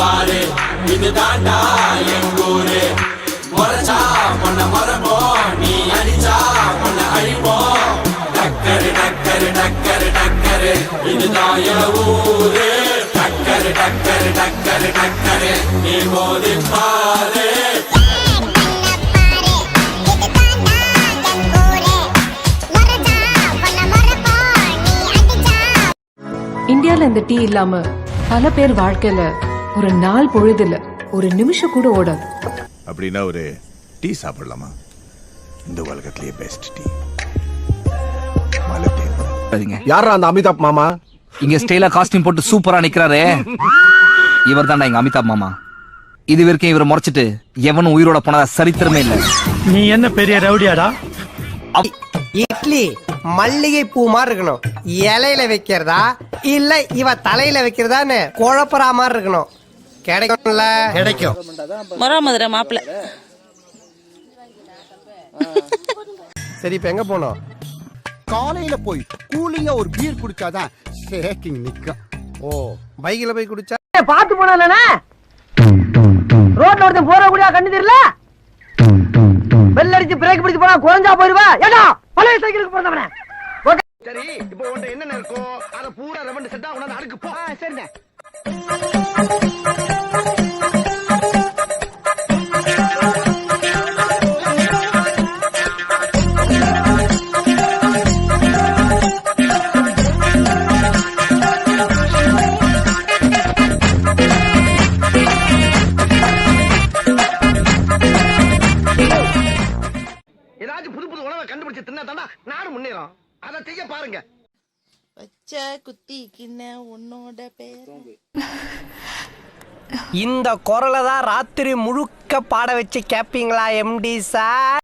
பாரு இது தாண்டா எங்கூரு முறைச்சா பொண்ண மரபோம் நீ அடிச்சா பொண்ண அழிப்போம் டக்கரு டக்கரு டக்கரு டக்கரு இதுதான் என் ஊரு டக்கரு டக்கரு டக்கரு டக்கரு நீ மோதி பாரு இந்தியால இந்த டீ இல்லாம பல பேர் வாழ்க்கையில ஒரு நாள் பொழுதுல ஒரு நிமிஷம் கூட ஓடாது. அப்படின்னா ஒரு டீ சாப்பிடலாமா? இந்த உலகத்திலேயே பெஸ்ட் டீ யாரா அந்த அமிதாப் மாமா? இங்க ஸ்டைலா காஸ்டியூம் போட்டு சூப்பரா நிக்கிறாரே, இவர் தான்டா எங்க அமிதாப் மாமா. இது வரைக்கும் இவரை முறைச்சிட்டு எவனும் உயிரோட போனதா சரித்திரமே இல்ல. நீ என்ன பெரிய ரவுடியாடா? இட்லி மல்லிகை பூ மாதிரி இருக்கணும். இலையில வைக்கிறதா இல்ல இவ தலையில வைக்கிறதான்னு குழப்பறா மாதிரி இருக்கணும். கிடைக்கும்ல? கிடைக்கும். மதுரை மாப்பிள்ள. சரி இப்ப எங்க போனோம்? காலையில போய் கூலிங்கா ஒரு பீர் குடிச்சாதான் ஷேக்கிங் நிக்கும். ஓ பைக்ல போய் குடிச்சா பாத்து போனா ரோட்ல ஒருத்தன் போற கூடிய கண்ணு தெரியல. பெல் அடிச்சு பிரேக் பிடிச்சு போனா குறைஞ்சா போயிருவா. ஏடா பழைய சைக்கிளுக்கு போறவனே. சரி இப்போ உன்ட என்ன இருக்கும் அத பூரா ரெவண்ட் செட்டா உனக்கு அடுக்கு போ. சரிண்ணே. ஏதாச்சும் புது புது உணவை கண்டுபிடிச்சு தின்னா தானே நானும் முன்னேறும். அதை செய்ய பாருங்க. பச்சை குத்தி கிண்ண உன்னோட பேர். இந்த குரலை தான் ராத்திரி முழுக்க பாட வச்சு கேப்பீங்களா எம்டி சார்?